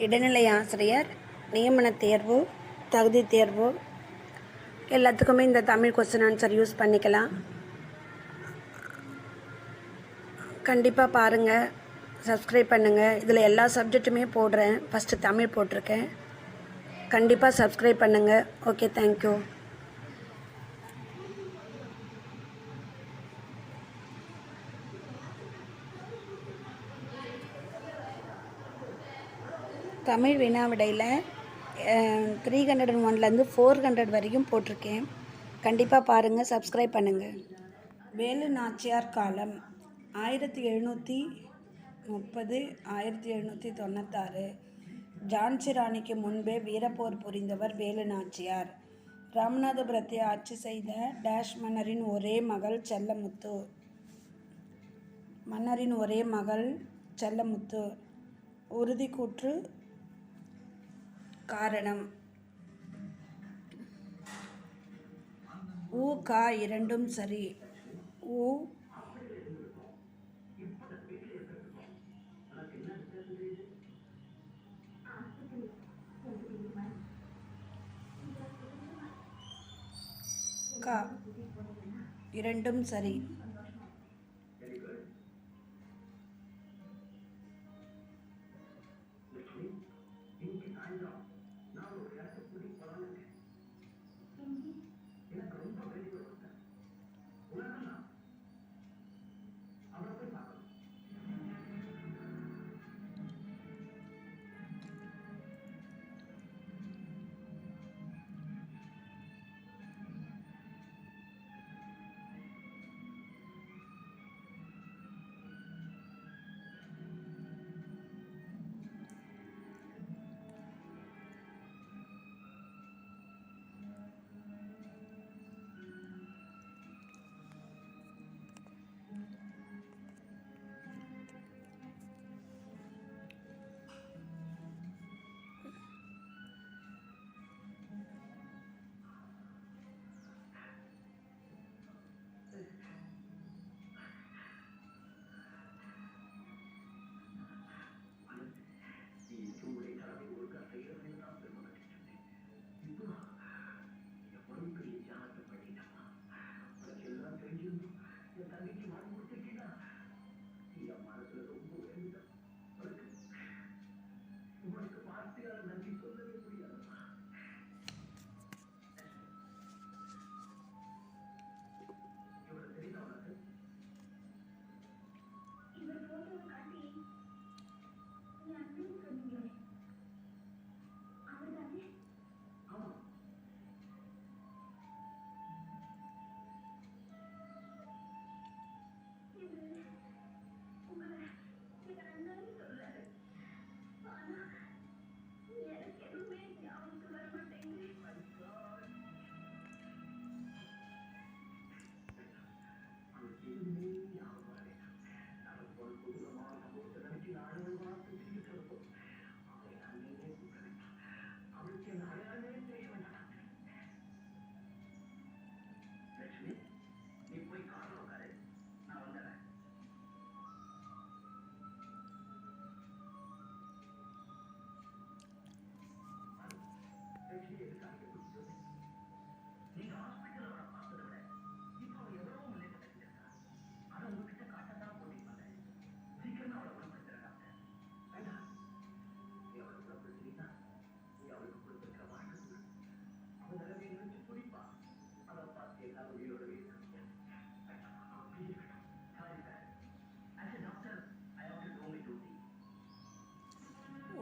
இடைநிலை ஆசிரியர் நியமன தேர்வு, தகுதி தேர்வு எல்லாத்துக்குமே இந்த தமிழ் கொஸ்டின் ஆன்சர் யூஸ் பண்ணிக்கலாம். கண்டிப்பாக பாருங்கள், சப்ஸ்கிரைப் பண்ணுங்கள். இதில் எல்லா சப்ஜெக்ட்டுமே போடுறேன். ஃபஸ்ட்டு தமிழ் போட்டிருக்கேன். கண்டிப்பாக சப்ஸ்கிரைப் பண்ணுங்கள். Okay, thank you. தமிழ் வினாவிடையில் 301லேருந்து 400 வரைக்கும் போட்டிருக்கேன். கண்டிப்பாக பாருங்கள், சப்ஸ்கிரைப் பண்ணுங்கள். வேலு நாச்சியார் காலம் 1730 1796. ஜான்சி ராணிக்கு முன்பே வீரப்போர் புரிந்தவர் வேலு நாச்சியார். ராமநாதபுரத்தை ஆட்சி செய்த டேஷ் மன்னரின் ஒரே மகள் செல்லமுத்து. உறுதிக்கூற்று காரணம். உ கா இரண்டும் சரி. உ கா இரண்டும் சரி.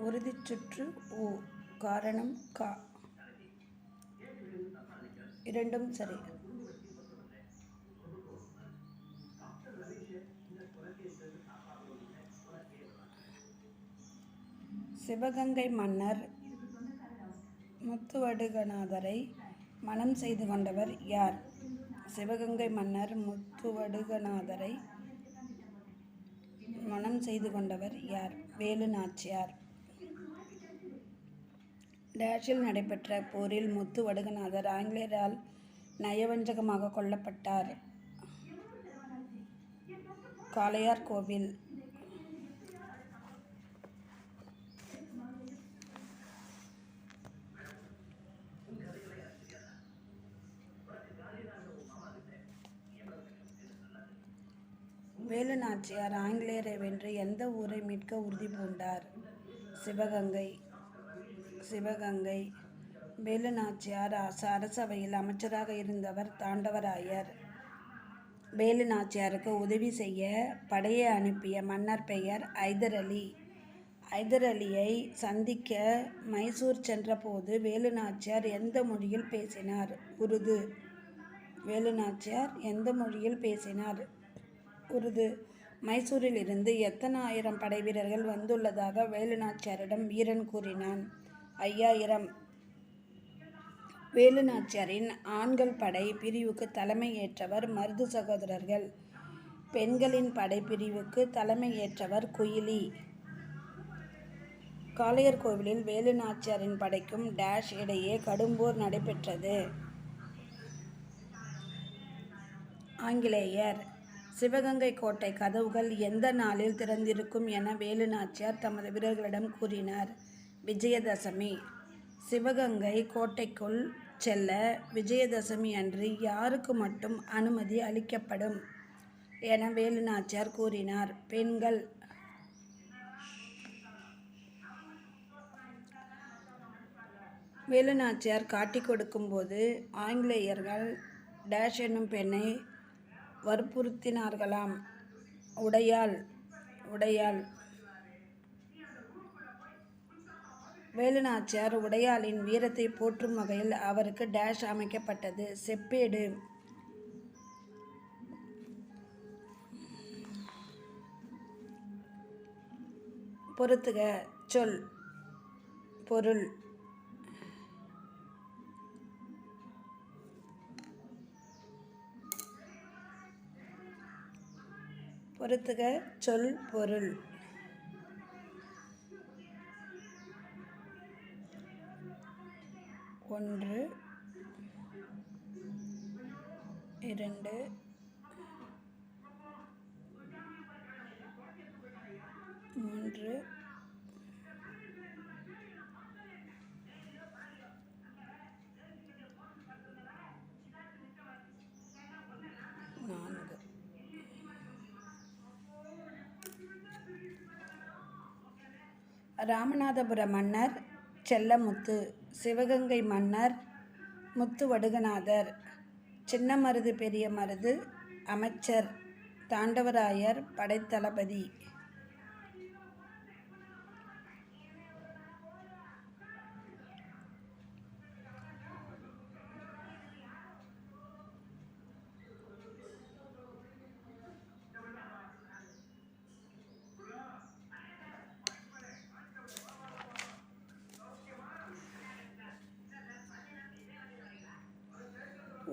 உறுதிச்சுற்று உ காரணம் கா இரண்டும் சரி. சிவகங்கை மன்னர் முத்துவடுகநாதரை மணம் செய்து கொண்டவர் யார்? சிவகங்கை மன்னர் முத்துவடுகநாதரை மணம் செய்து கொண்டவர் யார்? வேலு நாச்சியார். டேஷில் நடைபெற்ற போரில் முத்துவடுகநாதர் ஆங்கிலேயரால் நயவஞ்சகமாக கொல்லப்பட்டார். காளையார் கோவில். வேலு நாச்சியார் ஆங்கிலேயரை வென்று எந்த ஊரை மீட்க உறுதி பூண்டார்? சிவகங்கை. சிவகங்கை. வேலு நாச்சியார் அரசவையில் அமைச்சராக இருந்தவர் தாண்டவராயர். வேலு நாச்சியாருக்கு உதவி செய்ய படையை அனுப்பிய மன்னர் பெயர் ஐதர் அலி. ஐதர் அலியை சந்திக்க மைசூர் சென்றபோது வேலு நாச்சியார் எந்த மொழியில் பேசினார்? உருது. வேலு நாச்சியார் எந்த மொழியில் பேசினார்? உருது. மைசூரில் இருந்து எத்தனை ஆயிரம் படை வீரர்கள் வந்துள்ளதாக வேலு நாச்சியாரிடம் வீரன் கூறினான்? 5000. வேலு நாச்சியாரின் ஆண்கள் படை பிரிவுக்கு தலைமை ஏற்றவர் மருது சகோதரர்கள். பெண்களின் படை பிரிவுக்கு தலைமை ஏற்றவர் குயிலி. காளையர் கோவிலில் வேலு நாச்சியாரின் படைக்கும் டேஷ் இடையே கடும்போர் நடைபெற்றது. ஆங்கிலேயர். சிவகங்கை கோட்டை கதவுகள் எந்த நாளில் திறந்திருக்கும் என வேலு நாச்சியார் தமது வீரர்களிடம் கூறினார்? விஜயதசமி. சிவகங்கை கோட்டைக்குள் செல்ல விஜயதசமி அன்று யாருக்கு மட்டும் அனுமதி அளிக்கப்படும் என வேலு நாச்சியார் கூறினார்? பெண்கள். வேலு நாச்சியார் காட்டிக் கொடுக்கும்போது ஆங்கிலேயர்கள் டேஷ் என்னும் பெண்ணை வற்புறுத்தினார்களாம். உடையாள். உடையாள். வேலு நாச்சியார் உடையாளின் வீரத்தை போற்றும் வகையில் அவருக்கு டேஷ் அமைக்கப்பட்டது. செப்பேடு. பொறுத்துக. சொல். பொருள். பொறுத்துக. சொல். பொருள். ஒன்று, 2, 3, 4. ராமநாதபுர மன்னர் செல்லமுத்து. சிவகங்கை மன்னர் முத்துவடுகநாதர். சின்ன மருது பெரிய மருது அமைச்சர். தாண்டவராயர் படைத்தளபதி.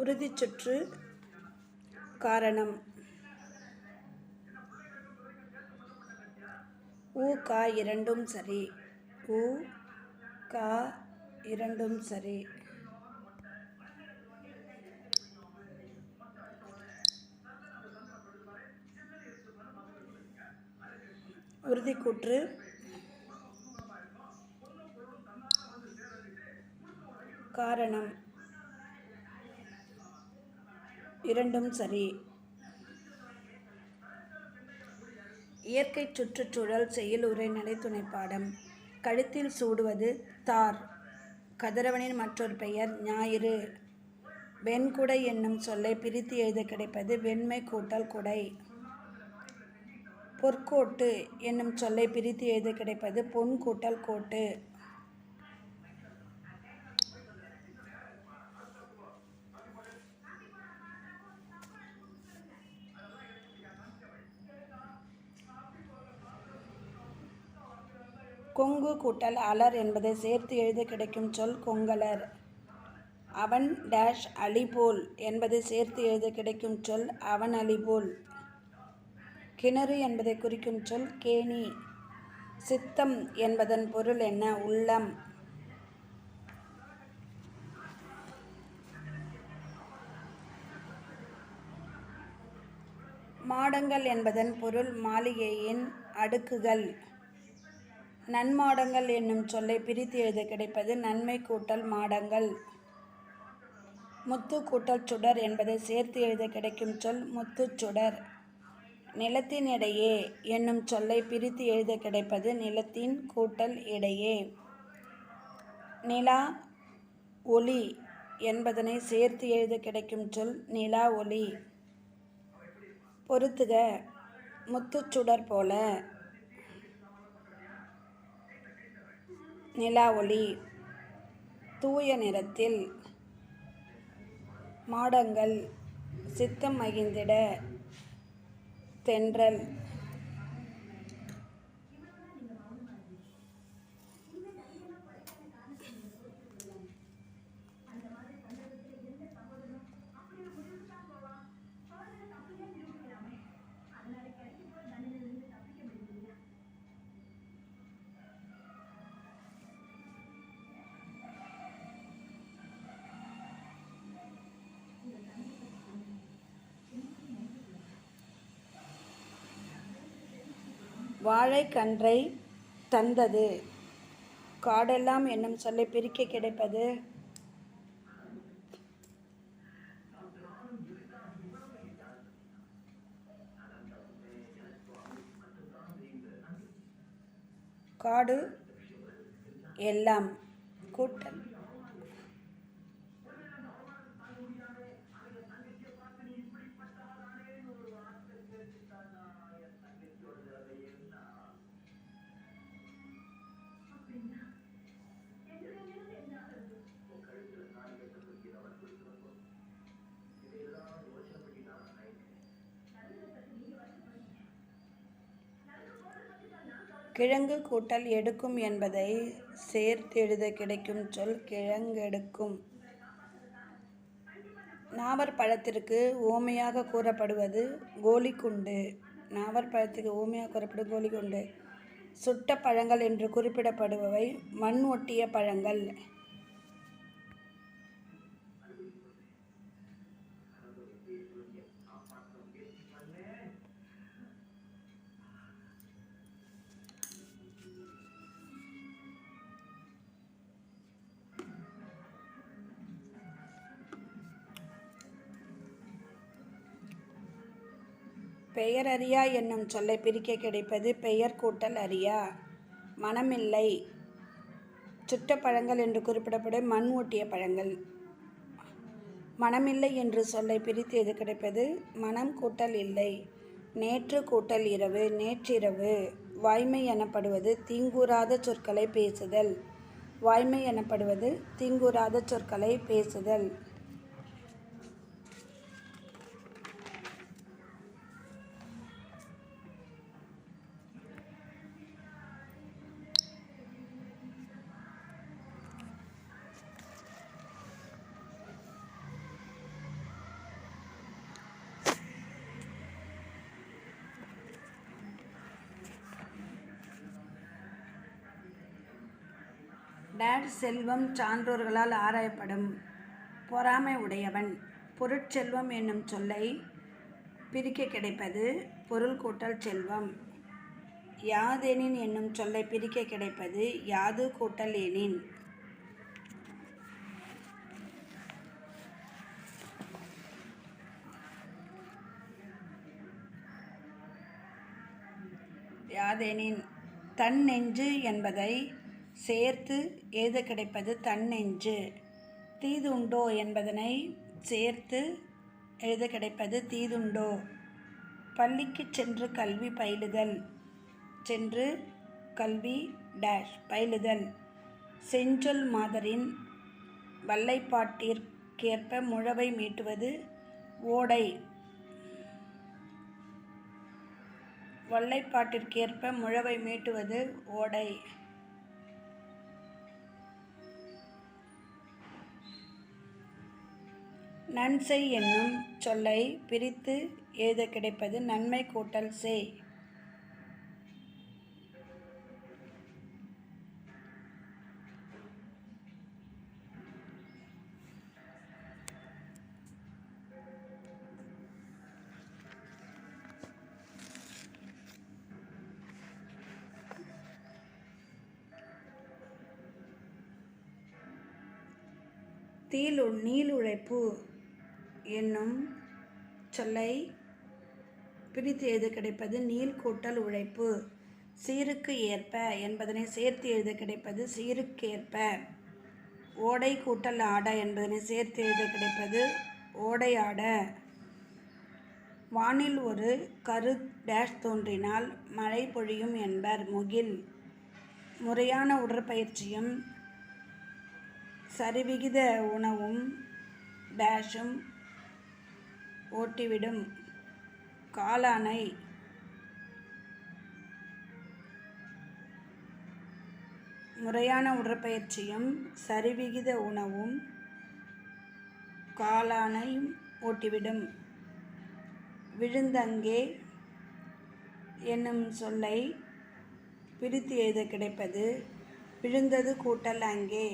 உறுதிச்சுற்று. காரணம். உ கா இரண்டும் சரி. உ கா இரண்டும் சரி. உறுதிக்கூற்று. காரணம். இரண்டும் சரி. இயற்கை சுற்றுச்சூழல் செய்யுளுரை நடைத்துணைப்பாடம். கழுத்தில் சூடுவது தார். கதிரவனின் மற்றொரு பெயர் ஞாயிறு. வெண்குடை என்னும் சொல்லை பிரித்து எழுத கிடைப்பது வெண்மை கூட்டல் குடை. பொற்கோட்டு என்னும் சொல்லை பிரித்து எழுத கிடைப்பது பொன் கூட்டல் கோட்டு. கொங்கு கூட்டல் அலர் என்பதை சேர்த்து எழுத கிடைக்கும் சொல் கொங்கலர். அவன் டேஷ் அலிபோல் என்பதை சேர்த்து எழுத கிடைக்கும் சொல் அவன் அலிபோல். கிணறு என்பதை குறிக்கும் சொல் கேணி. சித்தம் என்பதன் பொருள் என்ன? உள்ளம். மாடங்கள் என்பதன் பொருள் மாளிகையின் அடுக்குகள். நன்மாடங்கள் என்னும் சொல்லை பிரித்து எழுத கிடைப்பது நன்மை கூட்டல் மாடங்கள். முத்து கூட்டல் சுடர் என்பதை சேர்த்து எழுத கிடைக்கும் சொல் முத்துச்சுடர். நிலத்தின் இடையே என்னும் சொல்லை பிரித்து எழுத கிடைப்பது நிலத்தின் கூட்டல் இடையே. நிலா ஒளி என்பதனை சேர்த்து எழுத கிடைக்கும் சொல் நிலா ஒளி. பொறுத்துக முத்துச்சுடர் போல நிலா ஒளி. தூய நிறத்தில் மாடங்கள் சித்தம் மகிழ்ந்திட தென்றல். வாழைக்கன்றை தந்தது. காடெல்லாம் என்னும் சொல்லை பிரிக்க கிடைப்பது காடு எல்லாம் கூட்டல் கிழங்கு கூட்டல் எடுக்கும் என்பதை சேர்த்து எழுத கிடைக்கும் சொல் கிழங்கெடுக்கும். நாவற்பழத்திற்கு உவமையாக கூறப்படுவது கோலிக்குண்டு. நாவற்பழத்துக்கு உவமையாக கூறப்படுவது கோலிக்குண்டு. சுட்ட பழங்கள் என்று குறிப்பிடப்படுபவை மண் ஒட்டிய பழங்கள். பெயர் அறியா என்னும் சொல்லை பிரிக்க கிடைப்பது பெயர் கூட்டல் அறியா. மனமில்லை. சுட்ட பழங்கள் என்று குறிப்பிடப்படும் மண் ஒட்டிய பழங்கள். மனமில்லை என்று சொல்லை பிரித்து எது கிடைப்பது மனம் கூட்டல் இல்லை. நேற்று கூட்டல் இரவு நேற்றிரவு. வாய்மை எனப்படுவது தீங்கூறாத சொற்களை பேசுதல். வாய்மை எனப்படுவது தீங்கூறாத சொற்களை பேசுதல். செல்வம் சான்றோர்களால் ஆராயப்படும். பொறாமை உடையவன். பொருட்செல்வம் என்னும் சொல்லை பிரிக்க கிடைப்பது பொருள் கூட்டல் செல்வம். யாதெனின் என்னும் சொல்லை பிரிக்க கிடைப்பது யாது கூட்டல் எனின். யாதெனின் தன் நெஞ்சு என்பதை சேர்த்து எழுத கிடைப்பது தன்னெஞ்சு. தீதுண்டோ என்பதனை சேர்த்து எழுத கிடைப்பது தீதுண்டோ. பள்ளிக்கு சென்று கல்வி பயிலுதல். சென்று கல்வி பயிலுதல். செஞ்சொல் மாதரின் வல்லைப்பாட்டிற்கேற்ப முழவை மீட்டுவது ஓடை. வல்லைப்பாட்டிற்கேற்ப முழவை மீட்டுவது ஓடை. நன்செய் என்னும் சொல்லை பிரித்து எழுத கிடைப்பது நன்மை கூட்டல் செய். நீளுழைப்பு என்னும் சொல்லை பிரித்து எழுத கிடைப்பது நீள் கூட்டல் உழைப்பு. சீருக்கு ஏற்ப என்பதனை சேர்த்து எழுத கிடைப்பது சீருக்கேற்ப. ஓடை கூட்டல் ஆட என்பதனை சேர்த்து எழுத கிடைப்பது ஓடையாட. வானில் ஒரு கரு டேஷ் தோன்றினால் மழை பொழியும் என்பர் முகில். முறையான உடற்பயிற்சியும் சரிவிகித உணவும் டேஷும் ஓட்டிவிடும் காளானை. முறையான உடற்பயிற்சியும் சரிவிகித உணவும் காளானையும் ஓட்டிவிடும். விழுந்தங்கே என்னும் சொல்லை பிரித்து எழுத கிடைப்பது விழுந்தது கூட்டல் அங்கே.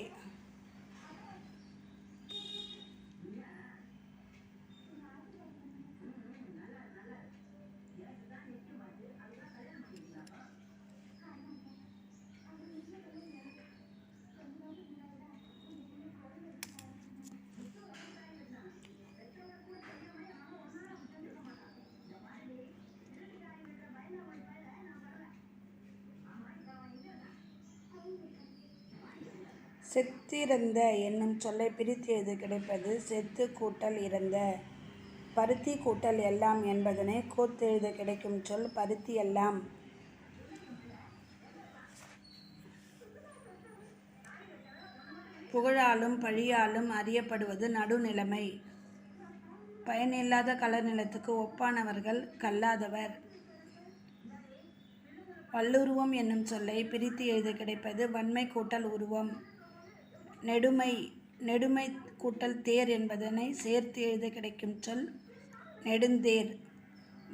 செத்திறந்த என்னும் சொல்லை பிரித்து எழுத கிடைப்பது செத்து கூட்டல் இறந்த. பருத்தி கூட்டல் எல்லாம் என்பதனை கோத்து எழுத கிடைக்கும் சொல் பருத்தி எல்லாம். புகழாலும் பழியாலும் அறியப்படுவது நடுநிலைமை. பயனில்லாத களர் நிலத்துக்கு ஒப்பானவர்கள் கல்லாதவர். வல்லுருவம் என்னும் சொல்லை பிரித்து எழுத கிடைப்பது வன்மை கூட்டல் உருவம். நெடுமை கூட்டல் தேர் என்பதனை சேர்த்து எழுத கிடைக்கும் சொல் நெடுந்தேர்.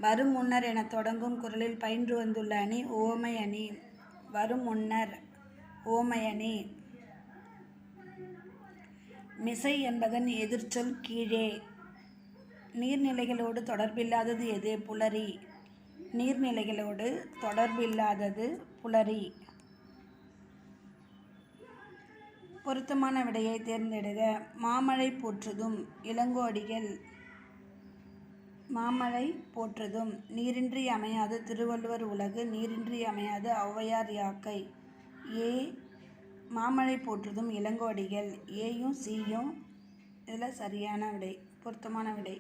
வரும் முன்னர் என தொடங்கும் குறளில் பயின்று வந்துள்ள அணி உவமை அணி. வரும் முன்னர் உவமை அணி. மிசை என்பதன் எதிர்ச்சொல் கீழே. நீர்நிலைகளோடு தொடர்பில்லாதது எது? புலரி. நீர்நிலைகளோடு தொடர்பில்லாதது புலரி. பொருத்தமான விடையை தேர்ந்தெடுக. மாமழை போற்றுதும் இளங்கோஅடிகள். மாமழை போற்றுதும். நீரின்றி அமையாது திருவள்ளுவர் உலகு. நீரின்றி அமையாது ஔவையார் யாக்கை. ஏ மாமழை போற்றுதும் இளங்கோஅடிகள். ஏயும் சியும் இதில் சரியான விடை, பொருத்தமான விடை.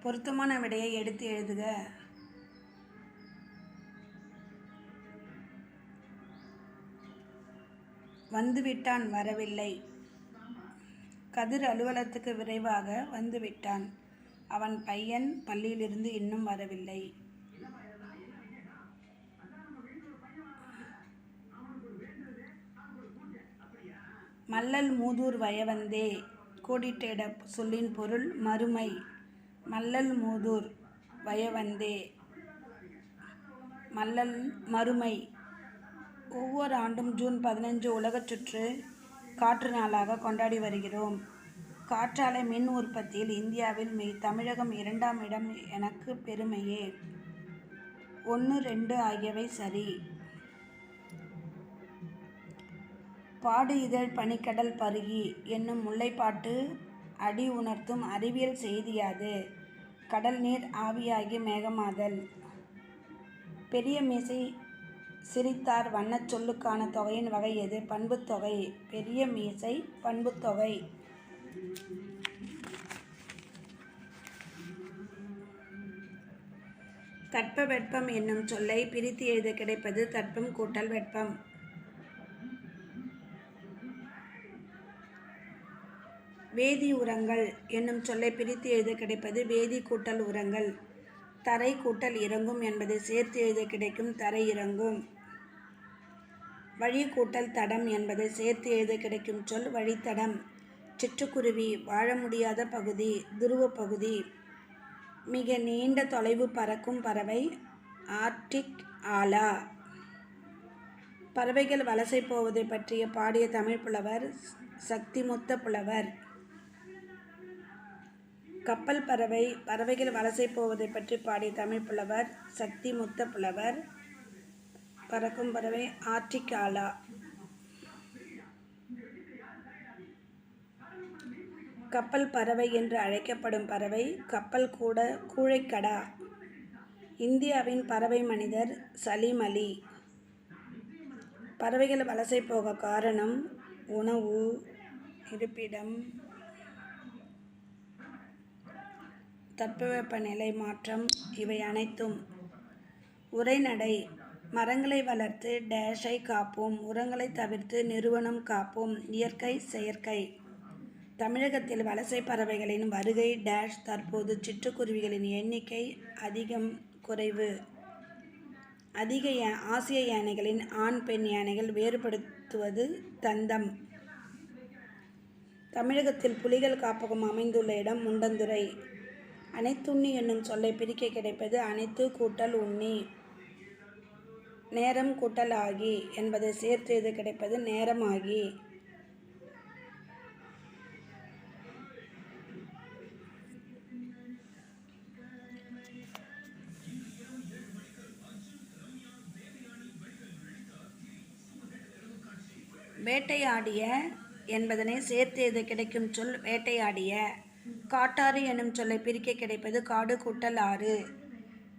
பொருத்தமான விடையை எடுத்து எழுதுக. வந்துவிட்டான் வரவில்லை. கதிர் அலுவலகத்துக்கு விரைவாக வந்துவிட்டான். அவன் பையன் பள்ளியிலிருந்து இன்னும் வரவில்லை. மல்லல் மூதூர் வயவந்தே. கோடிட்ட இட சொல்லின் பொருள் மறுமை. மல்லல் மூதூர் வயவந்தே. மல்லல் மறுமை. ஒவ்வொரு ஆண்டும் ஜூன் 15 உலகச் சுற்று காற்று நாளாக கொண்டாடி வருகிறோம். காற்றாலை மின் உற்பத்தியில் இந்தியாவில் தமிழகம் 2ஆம் இடம் எனக்கு பெருமையே. 1, 2 ஆகியவை சரி. பாடு இதழ் பனிக்கடல் பருகி என்னும் முல்லைப்பாட்டு அடி உணர்த்தும் அறிவியல் செய்தியாது. கடல் நீர் ஆவியாகி மேகமாதல். பெரிய மீசை சிரித்தார் வண்ணச் சொல்லுக்கான தொகையின் வகை எது? பண்புத்தொகை. பெரிய மீசை பண்புத்தொகை. தட்ப வெப்பம் என்னும் சொல்லை பிரித்து எழுத கிடைப்பது தட்பம் கூட்டல் வெப்பம். வேதி உரங்கள் என்னும் சொல்லை பிரித்து எழுத கிடைப்பது வேதி கூட்டல் உரங்கள். தரை கூட்டல் இறங்கும் என்பதை சேர்த்து எழுத கிடைக்கும் தரை இறங்கும். வழி கூட்டல் தடம் என்பதை சேர்த்து எழுத கிடைக்கும் சொல் வழித்தடம். சிட்டுக்குருவி வாழ முடியாத பகுதி துருவ பகுதி. மிக நீண்ட தொலைவு பறக்கும் பறவை ஆர்டிக் ஆலா. பறவைகள் வலசை போவதை பற்றிய பாடிய தமிழ் புலவர் சக்திமுத்த புலவர். கப்பல் பறவை பறவைகள் வலசை போவதை பற்றி பாடிய தமிழ் புலவர் சக்தி முத்த புலவர். பறக்கும் பறவை ஆர்டிகாலா. கப்பல் பறவை என்று அழைக்கப்படும் பறவை கப்பல் கூழைக்கடா. இந்தியாவின் பறவை மனிதர் சலீம் அலி. பறவைகள் வலசை போக காரணம் உணவு, இருப்பிடம், தட்பவெப்பநிலை மாற்றம் இவை அனைத்தும். உரைநடை. மரங்களை வளர்த்து டேஷை காப்போம், உரங்களை தவிர்த்து நிறுவனம் காப்போம். இயற்கை செயற்கை. தமிழகத்தில் வலசை பறவைகளின் வருகை டேஷ் தற்போது சிட்டுக்குருவிகளின் எண்ணிக்கை அதிகம் குறைவு. அதிக ஆசிய யானைகளின் ஆண் பெண் யானைகள் வேறுபடுத்துவது தந்தம். தமிழகத்தில் புலிகள் காப்பகம் அமைந்துள்ள இடம் முண்டந்துறை. அனைத்துண்ணி என்னும் சொல்லை பிரிக்க கிடைப்பது அனைத்து கூட்டல் உண்ணி. நேரம் கூட்டல் ஆகி என்பதை சேர்த்து இது கிடைப்பது நேரமாகி. வேட்டையாடிய என்பதனை சேர்த்து இது கிடைக்கும் சொல் வேட்டையாடிய. காட்டாறு எனும் சொல்லை பிரிக்க கிடைப்பது காடு கூட்டல் ஆறு.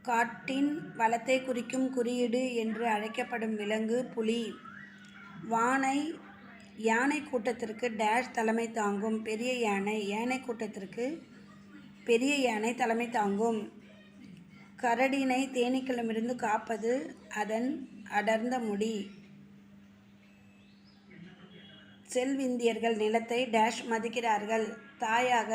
காட்டின் வளத்தை குறிக்கும் குறியீடு என்று அழைக்கப்படும் விலங்கு புலி. யானை கூட்டத்திற்கு டேஷ் தலைமை தாங்கும் பெரிய யானை. யானை கூட்டத்திற்கு பெரிய யானை தலைமை தாங்கும். கரடினை தேனீக்களிடமிருந்து காப்பது அதன் அடர்ந்த முடி. செல்விந்தியர்கள் நிலத்தை டேஷ் மதிக்கிறார்கள் தாயாக.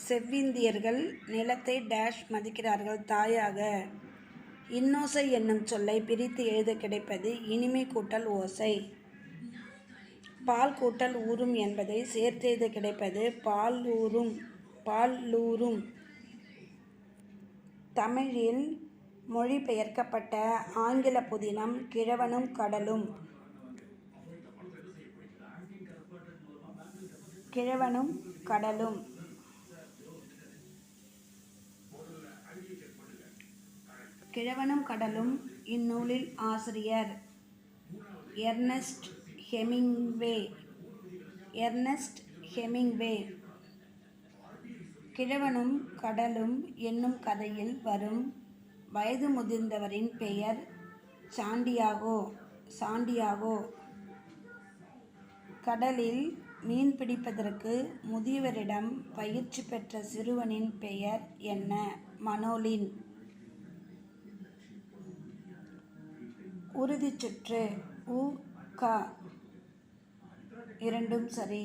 செவ்விந்தியர்கள் நிலத்தை டேஷ் மதிக்கிறார்கள் தாயாக. இன்னோசை என்னும் சொல்லை பிரித்து எழுத கிடைப்பது இனிமை கூட்டல் ஓசை. பால் கூட்டல் ஊரும் என்பதை சேர்த்து எழுத கிடைப்பது பால்லூரும். தமிழில் மொழிபெயர்க்கப்பட்ட ஆங்கில புதினம் கிழவனும் கடலும். கிழவனும் கடலும். கிழவனும் கடலும் இந்நூலில் ஆசிரியர் எர்னஸ்ட் ஹெமிங்வே. கிழவனும் கடலும் என்னும் கதையில் வரும் வயது முதிர்ந்தவரின் பெயர் சாண்டியாகோ. கடலில் மீன் பிடிப்பதற்கு முதியவரிடம் பயிற்சி பெற்ற சிறுவனின் பெயர் என்ன? மனோலின். உறுதிச்சுற்று உ க இரண்டும் சரி.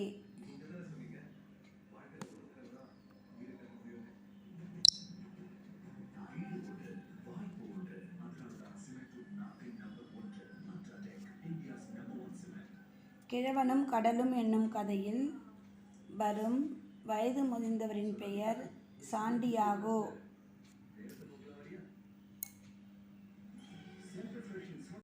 கிழவனும் கடலும் என்னும் கதையில் வரும் வயது முதிர்ந்தவரின் பெயர் சாண்டியாகோ.